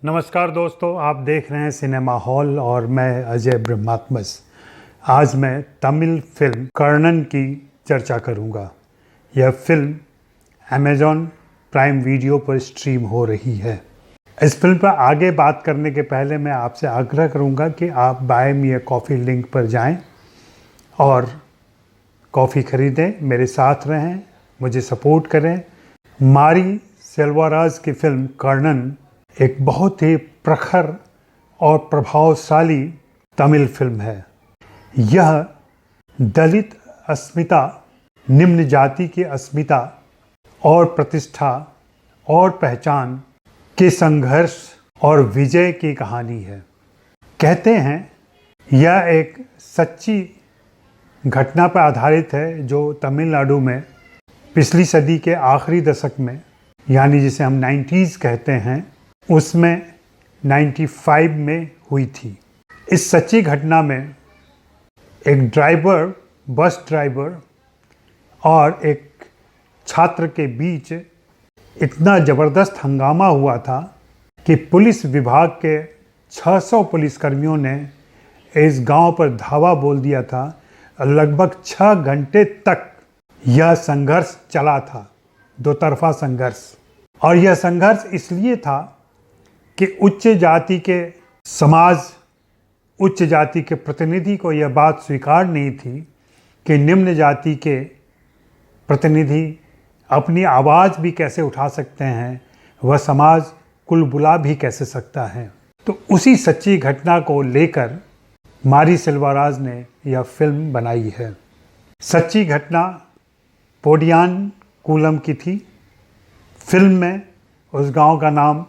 नमस्कार दोस्तों, आप देख रहे हैं सिनेमा हॉल और मैं अजय ब्रह्मात्मस। आज मैं तमिल फिल्म कर्णन की चर्चा करूंगा। यह फिल्म अमेज़ॉन प्राइम वीडियो पर स्ट्रीम हो रही है। इस फिल्म पर आगे बात करने के पहले मैं आपसे आग्रह करूंगा कि आप buy me a coffee link पर जाएं और कॉफ़ी ख़रीदें, मेरे साथ रहें, मुझे सपोर्ट करें। मारी सेल्वराज की फिल्म कर्णन एक बहुत ही प्रखर और प्रभावशाली तमिल फिल्म है। यह दलित अस्मिता, निम्न जाति की अस्मिता और प्रतिष्ठा और पहचान के संघर्ष और विजय की कहानी है। कहते हैं यह एक सच्ची घटना पर आधारित है जो तमिलनाडु में पिछली सदी के आखिरी दशक में, यानी जिसे हम 90s कहते हैं, उसमें 95 में हुई थी। इस सच्ची घटना में एक ड्राइवर, बस ड्राइवर और एक छात्र के बीच इतना ज़बरदस्त हंगामा हुआ था कि पुलिस विभाग के 600 पुलिसकर्मियों ने इस गांव पर धावा बोल दिया था। लगभग 6 घंटे तक यह संघर्ष चला था, दो तरफा संघर्ष। और यह संघर्ष इसलिए था कि उच्च जाति के समाज, उच्च जाति के प्रतिनिधि को यह बात स्वीकार नहीं थी कि निम्न जाति के प्रतिनिधि अपनी आवाज़ भी कैसे उठा सकते हैं, वह समाज कुल बुला भी कैसे सकता है। तो उसी सच्ची घटना को लेकर मारी सेल्वराज ने यह फिल्म बनाई है। सच्ची घटना पोडियान कुलम की थी। फिल्म में उस गांव का नाम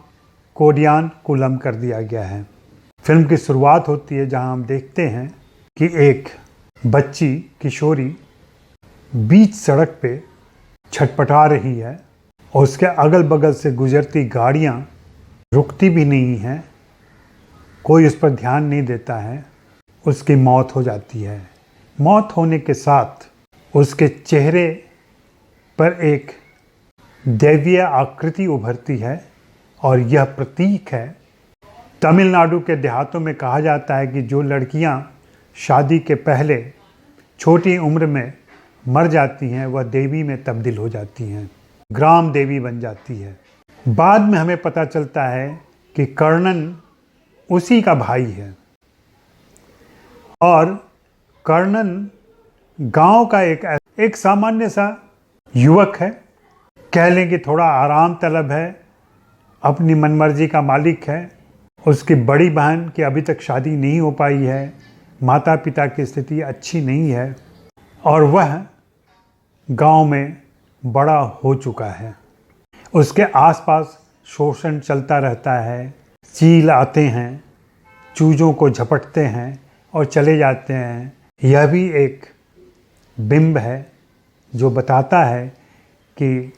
कोडियान कुलम कर दिया गया है। फिल्म की शुरुआत होती है जहां हम देखते हैं कि एक बच्ची, किशोरी, बीच सड़क पे छटपटा रही है और उसके अगल बगल से गुजरती गाड़ियां रुकती भी नहीं हैं, कोई उस पर ध्यान नहीं देता है। उसकी मौत हो जाती है। मौत होने के साथ उसके चेहरे पर एक दैवीय आकृति उभरती है और यह प्रतीक है। तमिलनाडु के देहातों में कहा जाता है कि जो लड़कियां शादी के पहले छोटी उम्र में मर जाती हैं वह देवी में तब्दील हो जाती हैं, ग्राम देवी बन जाती है। बाद में हमें पता चलता है कि कर्णन उसी का भाई है और कर्णन गांव का एक सामान्य सा युवक है। कह लें कि थोड़ा आराम तलब है, अपनी मनमर्जी का मालिक है। उसकी बड़ी बहन की अभी तक शादी नहीं हो पाई है, माता पिता की स्थिति अच्छी नहीं है और वह गांव में बड़ा हो चुका है। उसके आसपास शोषण चलता रहता है। चील आते हैं, चूजों को झपटते हैं और चले जाते हैं। यह भी एक बिंब है जो बताता है कि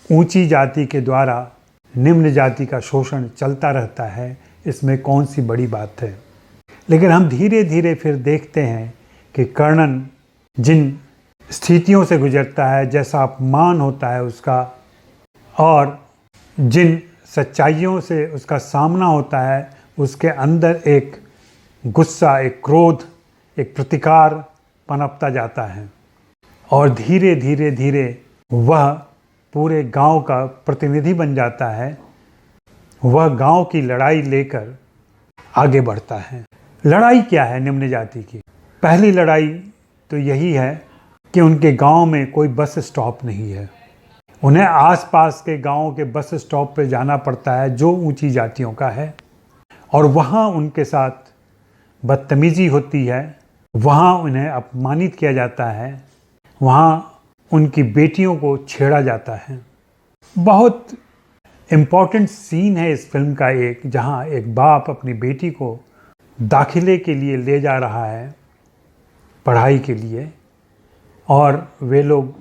ऊंची जाति के द्वारा निम्न जाति का शोषण चलता रहता है। इसमें कौन सी बड़ी बात है। लेकिन हम धीरे धीरे फिर देखते हैं कि कर्णन जिन स्थितियों से गुजरता है, जैसा अपमान होता है उसका, और जिन सच्चाइयों से उसका सामना होता है, उसके अंदर एक गुस्सा, एक क्रोध, एक प्रतिकार पनपता जाता है और धीरे धीरे धीरे वह पूरे गांव का प्रतिनिधि बन जाता है। वह गांव की लड़ाई लेकर आगे बढ़ता है। लड़ाई क्या है निम्न जाति की? पहली लड़ाई तो यही है कि उनके गांव में कोई बस स्टॉप नहीं है। उन्हें आसपास के गांवों के बस स्टॉप पर जाना पड़ता है जो ऊंची जातियों का है, और वहां उनके साथ बदतमीजी होती है, वहां उन्हें अपमानित किया जाता है, वहां उनकी बेटियों को छेड़ा जाता है। बहुत इम्पॉर्टेंट सीन है इस फिल्म का एक, जहां एक बाप अपनी बेटी को दाखिले के लिए ले जा रहा है, पढ़ाई के लिए, और वे लोग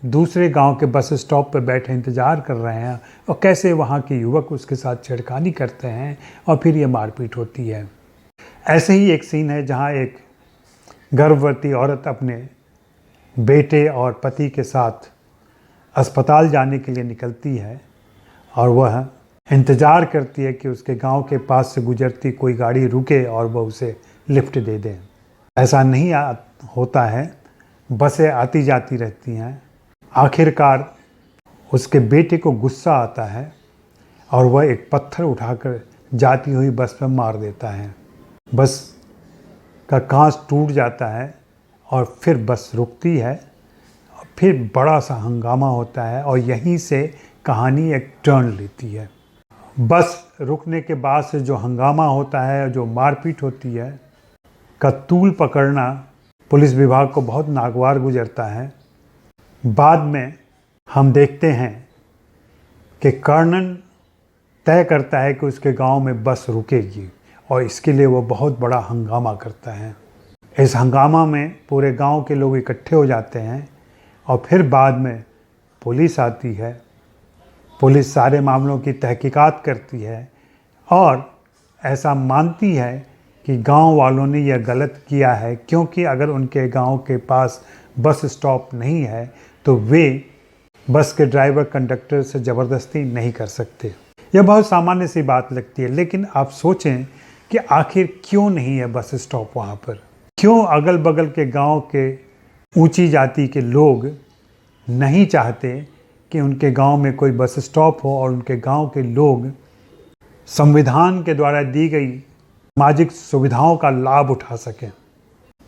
दूसरे गांव के बस स्टॉप पर बैठे इंतज़ार कर रहे हैं और कैसे वहां के युवक उसके साथ छेड़खानी करते हैं और फिर ये मारपीट होती है। ऐसे ही एक सीन है जहां एक गर्भवती औरत अपने बेटे और पति के साथ अस्पताल जाने के लिए निकलती है और वह इंतज़ार करती है कि उसके गांव के पास से गुजरती कोई गाड़ी रुके और वह उसे लिफ्ट दे दे। ऐसा नहीं होता है। बसें आती जाती रहती हैं। आखिरकार उसके बेटे को गुस्सा आता है और वह एक पत्थर उठाकर जाती हुई बस पर मार देता है। बस का कांच टूट जाता है और फिर बस रुकती है। फिर बड़ा सा हंगामा होता है और यहीं से कहानी एक टर्न लेती है। बस रुकने के बाद से जो हंगामा होता है, जो मारपीट होती है, का तूल पकड़ना पुलिस विभाग को बहुत नागवार गुजरता है। बाद में हम देखते हैं कि कर्णन तय करता है कि उसके गांव में बस रुकेगी और इसके लिए वो बहुत बड़ा हंगामा करता है। इस हंगामा में पूरे गांव के लोग इकट्ठे हो जाते हैं और फिर बाद में पुलिस आती है। पुलिस सारे मामलों की तहकीकात करती है और ऐसा मानती है कि गांव वालों ने यह गलत किया है, क्योंकि अगर उनके गांव के पास बस स्टॉप नहीं है तो वे बस के ड्राइवर कंडक्टर से ज़बरदस्ती नहीं कर सकते। यह बहुत सामान्य सी बात लगती है, लेकिन आप सोचें कि आखिर क्यों नहीं है बस स्टॉप वहाँ पर? क्यों अगल बगल के गांव के ऊंची जाति के लोग नहीं चाहते कि उनके गांव में कोई बस स्टॉप हो और उनके गांव के लोग संविधान के द्वारा दी गई सामाजिक सुविधाओं का लाभ उठा सकें?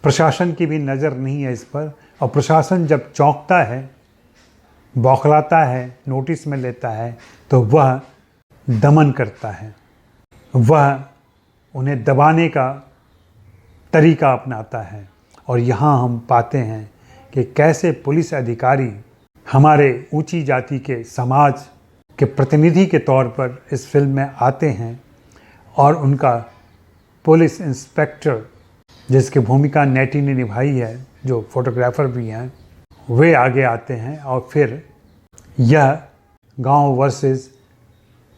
प्रशासन की भी नज़र नहीं है इस पर, और प्रशासन जब चौंकता है, बौखलाता है, नोटिस में लेता है, तो वह दमन करता है। वह उन्हें दबाने का तरीका अपनाता है। और यहाँ हम पाते हैं कि कैसे पुलिस अधिकारी हमारे ऊंची जाति के समाज के प्रतिनिधि के तौर पर इस फिल्म में आते हैं और उनका पुलिस इंस्पेक्टर, जिसकी भूमिका नेटी ने निभाई है, जो फोटोग्राफर भी हैं, वे आगे आते हैं और फिर यह गांव वर्सेस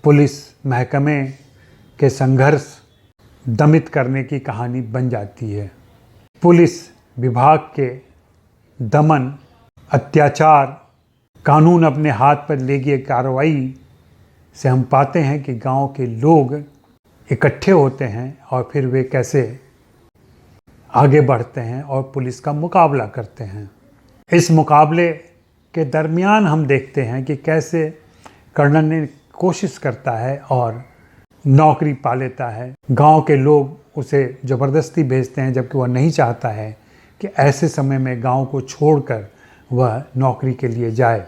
पुलिस महकमे के संघर्ष दमित करने की कहानी बन जाती है। पुलिस विभाग के दमन, अत्याचार, कानून अपने हाथ पर ले गए कार्रवाई से हम पाते हैं कि गांव के लोग इकट्ठे होते हैं और फिर वे कैसे आगे बढ़ते हैं और पुलिस का मुकाबला करते हैं। इस मुकाबले के दरमियान हम देखते हैं कि कैसे कर्णन ने कोशिश करता है और नौकरी पा लेता है। गांव के लोग उसे ज़बरदस्ती भेजते हैं, जबकि वह नहीं चाहता है कि ऐसे समय में गांव को छोड़कर वह नौकरी के लिए जाए।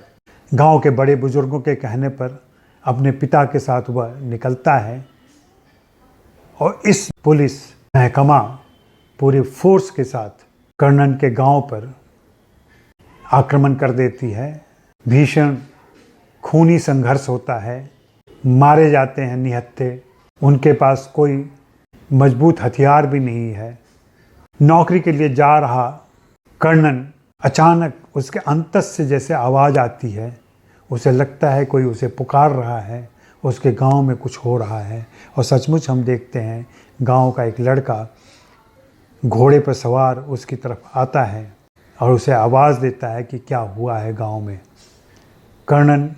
गांव के बड़े बुजुर्गों के कहने पर अपने पिता के साथ वह निकलता है और इस पुलिस महकमा पूरी फोर्स के साथ कर्णन के गांव पर आक्रमण कर देती है। भीषण खूनी संघर्ष होता है, मारे जाते हैं निहत्थे। उनके पास कोई मजबूत हथियार भी नहीं है। नौकरी के लिए जा रहा कर्णन, अचानक उसके अंतस से जैसे आवाज़ आती है। उसे लगता है कोई उसे पुकार रहा है, उसके गांव में कुछ हो रहा है। और सचमुच हम देखते हैं गांव का एक लड़का घोड़े पर सवार उसकी तरफ आता है और उसे आवाज़ देता है कि क्या हुआ है गांव में। कर्णन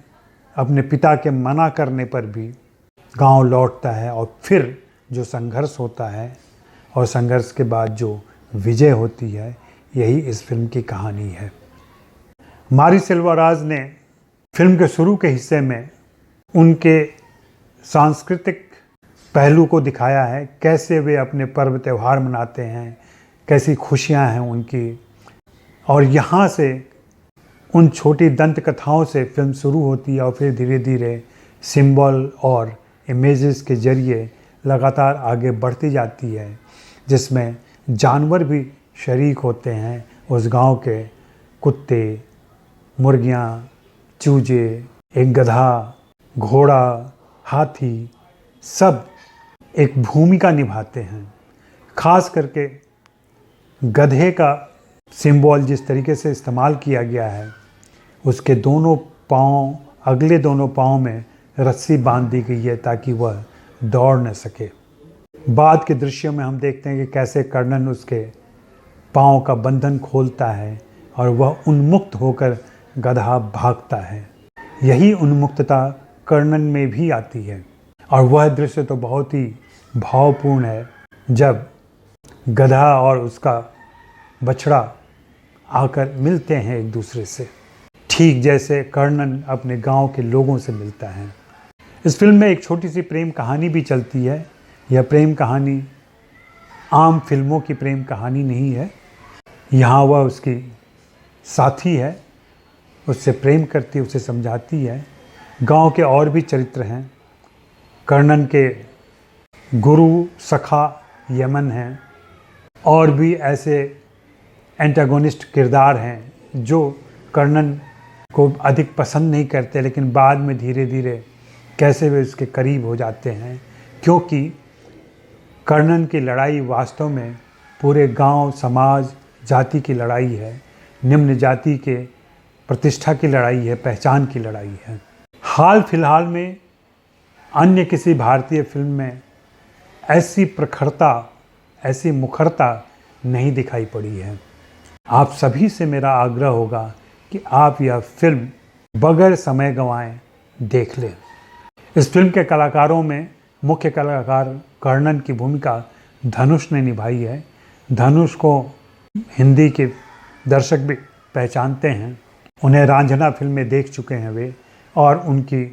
अपने पिता के मना करने पर भी गांव लौटता है और फिर जो संघर्ष होता है और संघर्ष के बाद जो विजय होती है, यही इस फिल्म की कहानी है। मारी सेल्वराज ने फिल्म के शुरू के हिस्से में उनके सांस्कृतिक पहलू को दिखाया है, कैसे वे अपने पर्व त्यौहार मनाते हैं, कैसी खुशियां हैं उनकी। और यहाँ से उन छोटी दंत कथाओं से फिल्म शुरू होती है और फिर धीरे धीरे सिंबल और इमेजेस के जरिए लगातार आगे बढ़ती जाती है, जिसमें जानवर भी शरीक होते हैं। उस गांव के कुत्ते, मुर्गियाँ, चूजे, एक गधा, घोड़ा, हाथी, सब एक भूमिका निभाते हैं। खास करके गधे का सिंबल जिस तरीके से इस्तेमाल किया गया है, उसके दोनों पाँव, अगले दोनों पाँव में रस्सी बांध दी गई है ताकि वह दौड़ न सके। बाद के दृश्यों में हम देखते हैं कि कैसे कर्णन उसके पाँव का बंधन खोलता है और वह उन्मुक्त होकर गधा भागता है। यही उन्मुक्तता कर्णन में भी आती है। और वह दृश्य तो बहुत ही भावपूर्ण है जब गधा और उसका बछड़ा आकर मिलते हैं एक दूसरे से, ठीक जैसे कर्णन अपने गांव के लोगों से मिलता है। इस फिल्म में एक छोटी सी प्रेम कहानी भी चलती है। यह प्रेम कहानी आम फिल्मों की प्रेम कहानी नहीं है। यहाँ वह उसकी साथी है, उससे प्रेम करती है, उसे समझाती है। गांव के और भी चरित्र हैं। कर्णन के गुरु सखा यमन हैं, और भी ऐसे एंटागोनिस्ट किरदार हैं जो कर्णन को अधिक पसंद नहीं करते, लेकिन बाद में धीरे धीरे कैसे वे उसके करीब हो जाते हैं, क्योंकि कर्णन की लड़ाई वास्तव में पूरे गांव, समाज, जाति की लड़ाई है। निम्न जाति के प्रतिष्ठा की लड़ाई है, पहचान की लड़ाई है। हाल फिलहाल में अन्य किसी भारतीय फिल्म में ऐसी प्रखरता, ऐसी मुखरता नहीं दिखाई पड़ी है। आप सभी से मेरा आग्रह होगा कि आप यह फिल्म बगैर समय गंवाएं देख लें। इस फिल्म के कलाकारों में मुख्य कलाकार कर्णन की भूमिका धनुष ने निभाई है। धनुष को हिंदी के दर्शक भी पहचानते हैं। उन्हें रांझना फिल्में देख चुके हैं वे, और उनकी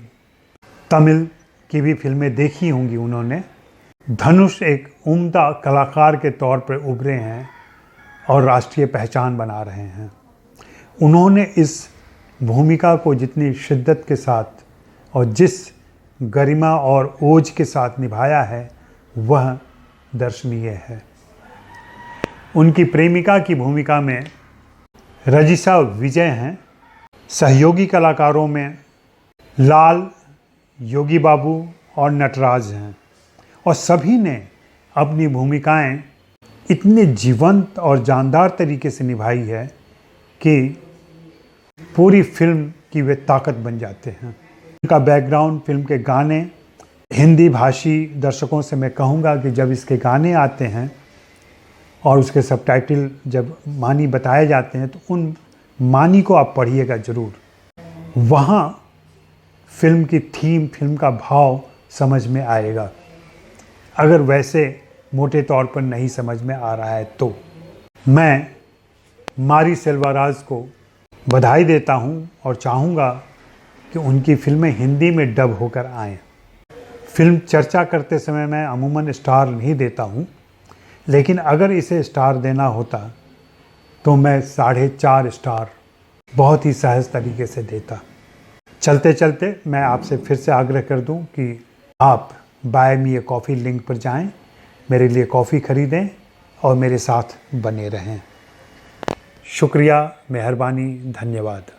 तमिल की भी फिल्में देखी होंगी उन्होंने। धनुष एक उम्दा कलाकार के तौर पर उभरे हैं और राष्ट्रीय पहचान बना रहे हैं। उन्होंने इस भूमिका को जितनी शिद्दत के साथ और जिस गरिमा और ओज के साथ निभाया है, वह दर्शनीय है। उनकी प्रेमिका की भूमिका में रजिशा विजय हैं। सहयोगी कलाकारों में लाल, योगी बाबू और नटराज हैं, और सभी ने अपनी भूमिकाएं इतने जीवंत और जानदार तरीके से निभाई है कि पूरी फिल्म की वे ताकत बन जाते हैं। उनका बैकग्राउंड, फिल्म के गाने, हिंदी भाषी दर्शकों से मैं कहूँगा कि जब इसके गाने आते हैं और उसके सबटाइटल जब मानी बताए जाते हैं, तो उन मानी को आप पढ़िएगा ज़रूर। वहाँ फिल्म की थीम, फिल्म का भाव समझ में आएगा। अगर वैसे मोटे तौर पर नहीं समझ में आ रहा है तो मैं मारी सेल्वाराज को बधाई देता हूँ और चाहूँगा कि उनकी फिल्में हिंदी में डब होकर आएँ। फिल्म चर्चा करते समय मैं अमूमन स्टार नहीं देता हूँ, लेकिन अगर इसे स्टार देना होता तो मैं 4.5 स्टार बहुत ही सहज तरीके से देता। चलते चलते मैं आपसे फिर से आग्रह कर दूं कि आप buy me a coffee link पर जाएं, मेरे लिए कॉफ़ी ख़रीदें और मेरे साथ बने रहें। शुक्रिया, मेहरबानी, धन्यवाद।